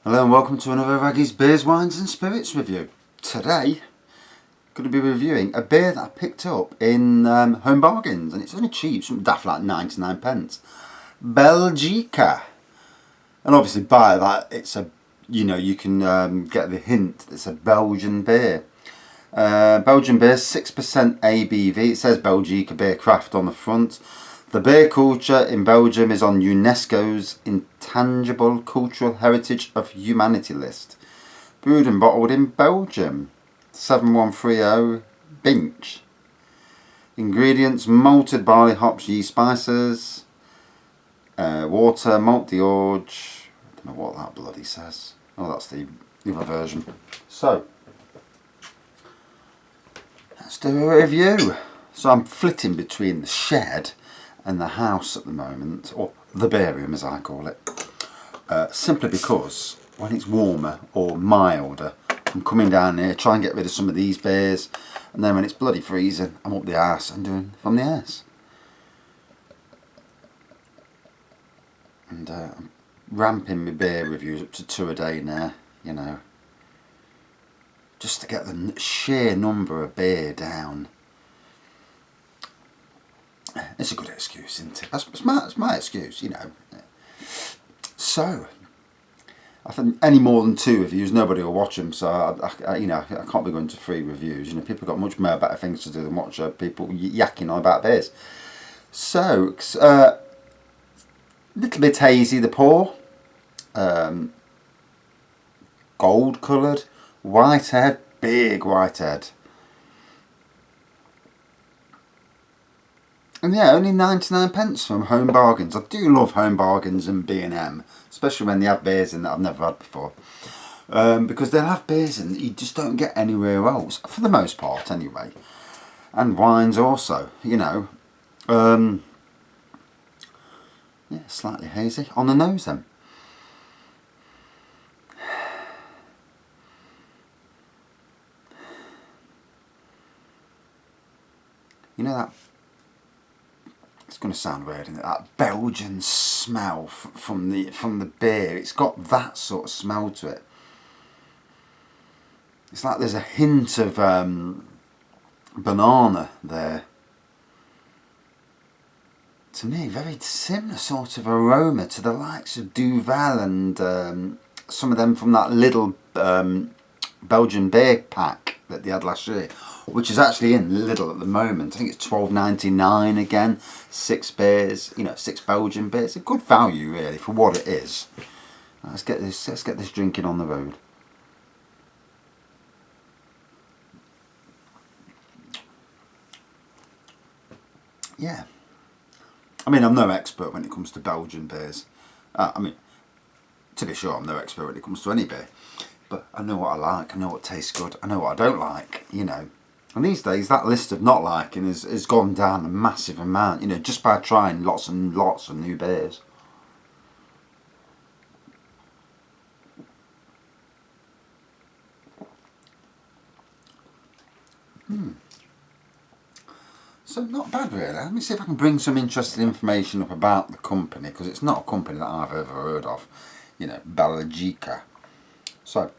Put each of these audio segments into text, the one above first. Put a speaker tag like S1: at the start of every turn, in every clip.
S1: Hello and welcome to another Raggy's Beers, Wines and Spirits review. Today, going to be reviewing a beer that I picked up in Home Bargains, and it's only cheap, something daft like 99 pence. Belgica. And obviously by that, it's a, you can get the hint, it's a Belgian beer. Belgian beer, 6% ABV. It says Belgica Beer Craft on the front. The beer culture in Belgium is on UNESCO's Intangible Cultural Heritage of Humanity list. Brewed and bottled in Belgium. 7130 Binch. Ingredients: malted barley, hops, yeast, spices, water, malt d'orge. I don't know what that bloody says. Oh, that's the other version. So, let's do a review. So I'm flitting between the shed and the house at the moment, or the beer room as I call it, simply because when it's warmer or milder, I'm coming down here, try and get rid of some of these beers, and then when it's bloody freezing, I'm up the arse and doing from the arse. And I'm ramping my beer reviews up to 2 a day now, just to get the sheer number of beer down. It's a good excuse, isn't it? That's my excuse, So, I think any more than 2 reviews, nobody will watch them. So, I can't be going to 3 reviews. People got much more better things to do than watch people yakking on about beers. So, little bit hazy, the pour. Gold coloured, white head, big white head. And yeah, only 99 pence from Home Bargains. I do love Home Bargains and B&M, especially when they have beers in that I've never had before. Because they'll have beers in that you just don't get anywhere else, for the most part anyway. And wines also, Yeah, slightly hazy. On the nose then. That... It's going to sound weird, isn't it? That Belgian smell from the beer. It's got that sort of smell to it. It's like there's a hint of banana there. To me, very similar sort of aroma to the likes of Duvel and some of them from that little Belgian beer pack that they had last year, which is actually in Lidl at the moment. I think it's £12.99 again. 6 beers, 6 Belgian beers. A good value really for what it is. Let's get this drinking on the road. Yeah. I mean, I'm no expert when it comes to Belgian beers. To be sure, I'm no expert when it comes to any beer. But I know what I like, I know what tastes good, I know what I don't like, And these days, that list of not liking has gone down a massive amount, just by trying lots and lots of new beers. So not bad really. Let me see if I can bring some interesting information up about the company, because it's not a company that I've ever heard of, Belgica. So,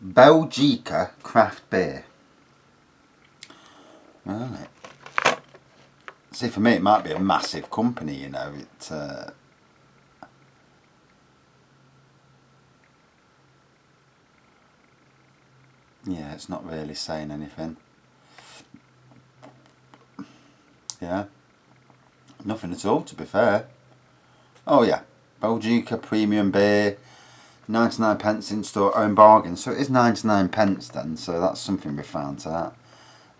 S1: Belgica craft beer. Right. See, for me it might be a massive company, Yeah, it's not really saying anything. Yeah. Nothing at all, to be fair. Oh yeah, Belgica premium beer, 99 pence in store, Own Bargain. So it is 99 pence then, so that's something we found out.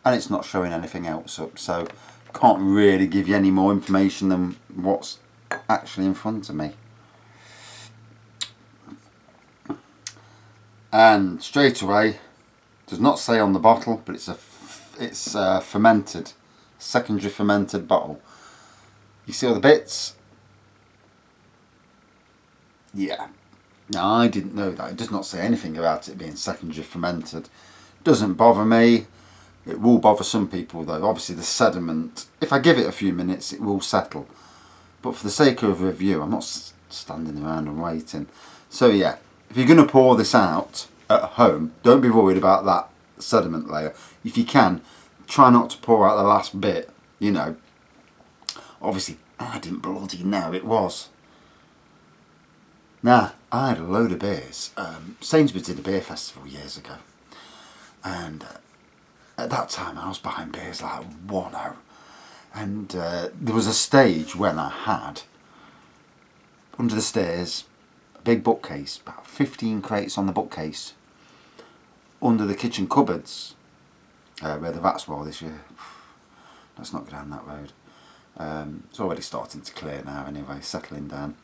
S1: And it's not showing anything else up, so can't really give you any more information than what's actually in front of me. And straight away, does not say on the bottle, but it's a fermented, secondary fermented bottle. You see all the bits? Yeah. Now I didn't know that. It does not say anything about it being secondary fermented. Doesn't bother me. It will bother some people though. Obviously the sediment, if I give it a few minutes, it will settle. But for the sake of review, I'm not standing around and waiting. So yeah, if you're going to pour this out at home, don't be worried about that sediment layer. If you can, try not to pour out the last bit, you know. Obviously, I didn't bloody know it was. Now, I had a load of beers. Sainsbury's did a beer festival years ago. And at that time, I was buying beers like 1-0. And there was a stage when I had, under the stairs, a big bookcase, about 15 crates on the bookcase, under the kitchen cupboards, where the vats were this year. Let's not go down that road. It's already starting to clear now anyway, settling down.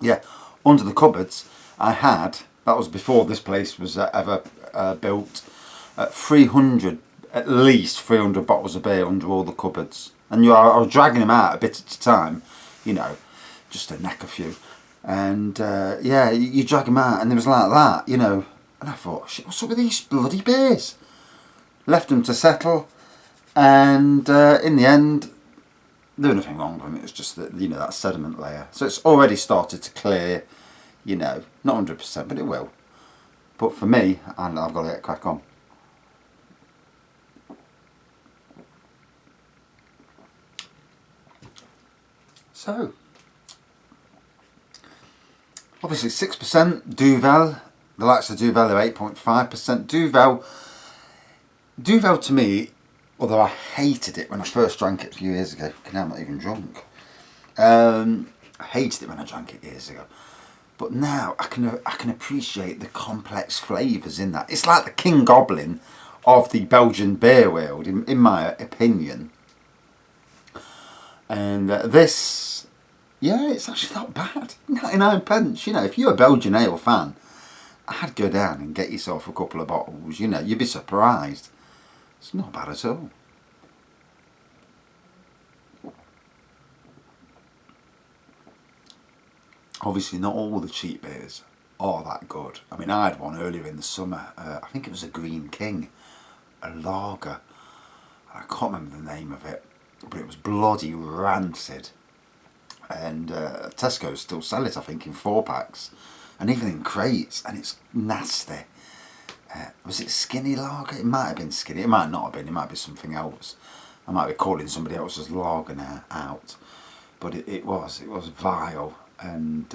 S1: Yeah, under the cupboards I had, that was before this place was ever built, 300, at least 300 bottles of beer under all the cupboards. And I was dragging them out a bit at a time, you know, just to neck a few. And yeah, you drag them out and it was like that, you know. And I thought, shit, what's up with these bloody beers? Left them to settle, and in the end, there was nothing wrong with them. It was just that, you know, that sediment layer. So it's already started to clear, you know, not 100%, but it will. But for me, and I've got to get crack on. So, obviously 6% Duvel. The likes of Duvel are 8.5%. Duvel to me, although I hated it when I first drank it a few years ago. Now I'm not even drunk. I hated it when I drank it years ago. But now I can appreciate the complex flavours in that. It's like the King Goblin of the Belgian beer world, in my opinion. And this, yeah, it's actually not bad. 99p, you know, if you're a Belgian ale fan, I'd go down and get yourself a couple of bottles, you know, you'd be surprised. It's not bad at all. Obviously not all the cheap beers are that good. I mean, I had one earlier in the summer, I think it was a Green King, a lager. I can't remember the name of it, but it was bloody rancid. And Tesco's still sell it, I think, in 4-packs. And even in crates, and it's nasty. Was it Skinny Lager? It might have been Skinny. It might not have been. It might be something else. I might be calling somebody else's lager now out. But it was vile. And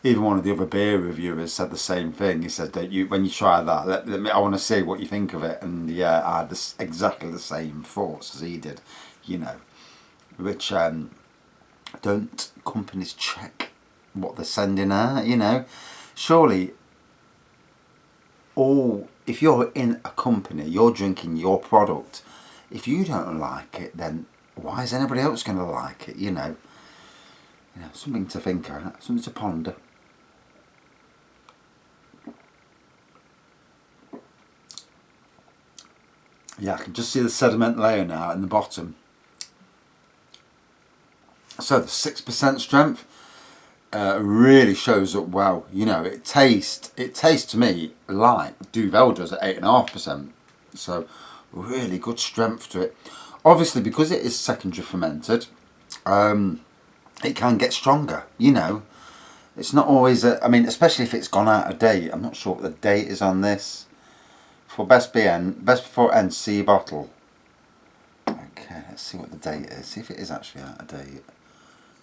S1: even one of the other beer reviewers said the same thing. He said that when you try that, I want to see what you think of it. And yeah, I had exactly the same thoughts as he did. You know, which don't companies check what they're sending out? You know, surely. If you're in a company, you're drinking your product. If you don't like it, then why is anybody else going to like it? You know, something to think about, something to ponder. Yeah, I can just see the sediment layer now in the bottom. So the 6% strength really shows up well. You know, it tastes to me like Duvel does at 8.5%. So really good strength to it. Obviously, because it is secondary fermented, it can get stronger. You know, it's not always. I mean, especially if it's gone out of date. I'm not sure what the date is on this. For best before NC bottle. Okay, let's see what the date is. See if it is actually out of date.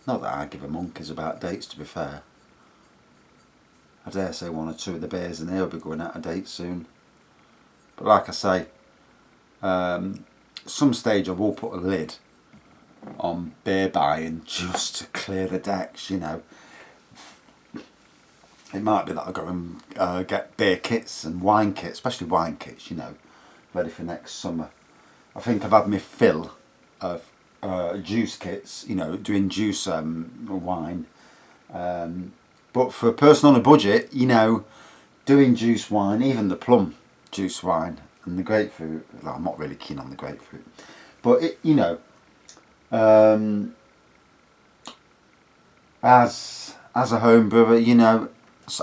S1: Not that I give a monkeys about dates, to be fair. I dare say one or two of the beers in here will be going out of date soon. But like I say, some stage I will put a lid on beer buying just to clear the decks, you know. It might be that I'll go and get beer kits and wine kits, especially wine kits, you know, ready for next summer. I think I've had my fill of juice kits, you know, doing juice wine. But for a person on a budget, you know, doing juice wine, even the plum juice wine and the grapefruit, well, I'm not really keen on the grapefruit. But, it, you know, as a home brewer, you know,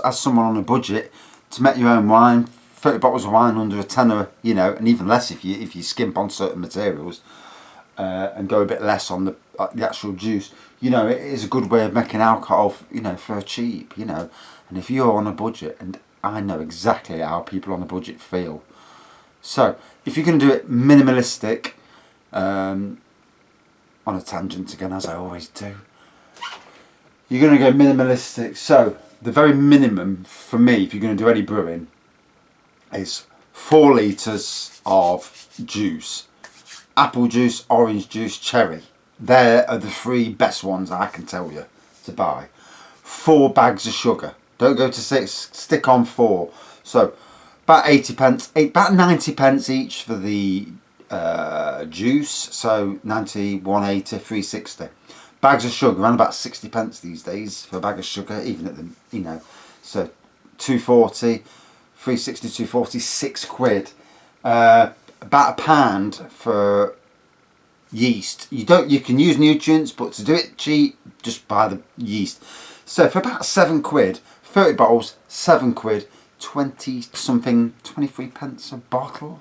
S1: as someone on a budget, to make your own wine, 30 bottles of wine under a tenner, you know, and even less if you skimp on certain materials, and go a bit less on the actual juice. You know, it is a good way of making alcohol, you know, for cheap, you know. And if you're on a budget, and I know exactly how people on a budget feel. So, if you're going to do it minimalistic, on a tangent again, as I always do, you're going to go minimalistic. So, the very minimum for me, if you're going to do any brewing, is 4 litres of juice. Apple juice, orange juice, cherry. There are the 3 best ones I can tell you to buy. 4 bags of sugar. Don't go to 6, stick on 4. So about 80 pence, about 90 pence each for the juice. So 90, 180, 360. Bags of sugar, around about 60 pence these days for a bag of sugar, even at the, you know. So 240, 360, 240, 6 quid. About £1 for yeast. You can use nutrients, but to do it cheap, just buy the yeast. So for about 7 quid, 30 bottles, 7 quid, 20 something, 23 pence a bottle.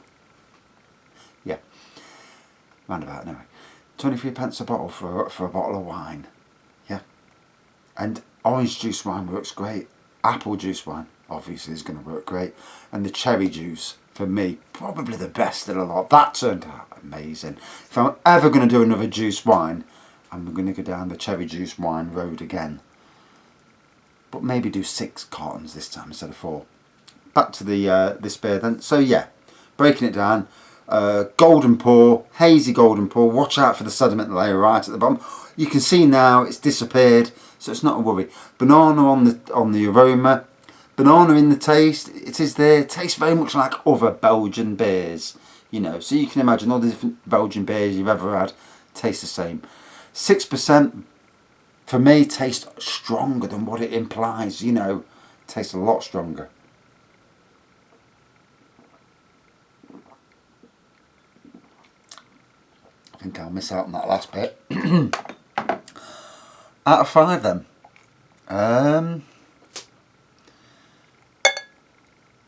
S1: Yeah, round about anyway. 23 pence a bottle for a bottle of wine. Yeah, and orange juice wine works great. Apple juice wine obviously is going to work great, and the cherry juice, for me, probably the best of the lot. That turned out amazing. If I'm ever going to do another juice wine, I'm going to go down the cherry juice wine road again. But maybe do 6 cartons this time instead of 4. Back to the this beer then. So yeah, breaking it down. Golden pour, hazy golden pour. Watch out for the sediment layer right at the bottom. You can see now it's disappeared, so it's not a worry. Banana on the aroma. Banana in the taste, it is there. It tastes very much like other Belgian beers, you know. So you can imagine all the different Belgian beers you've ever had taste the same. 6% for me tastes stronger than what it implies, you know. Tastes a lot stronger. I think I'll miss out on that last bit. Out of 5 then.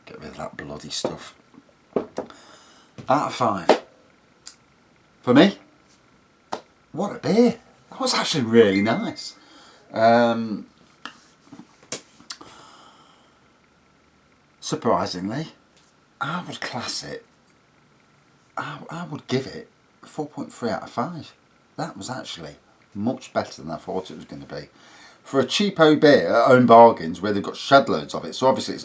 S1: Get rid of that bloody stuff. Out of 5. For me, what a beer. That was actually really nice. Surprisingly, I would class it, I would give it 4.3 out of 5. That was actually much better than I thought it was going to be. For a cheapo beer at Home Bargains, where they've got shed loads of it, so obviously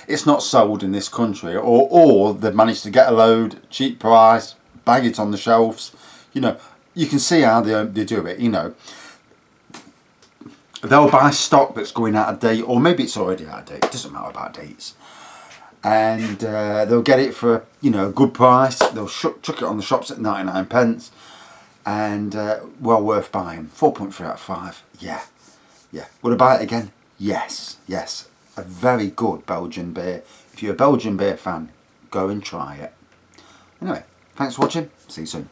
S1: it's not sold in this country, or they've managed to get a load, cheap price, bag it on the shelves. You know, you can see how they do it, you know. They'll buy stock that's going out of date, or maybe it's already out of date, it doesn't matter about dates. And they'll get it for, you know, a good price. They'll chuck it on the shops at 99 pence. And well worth buying. 4.3 out of 5. Yeah. Yeah. Would I buy it again? Yes. Yes. A very good Belgian beer. If you're a Belgian beer fan, go and try it. Anyway, thanks for watching. See you soon.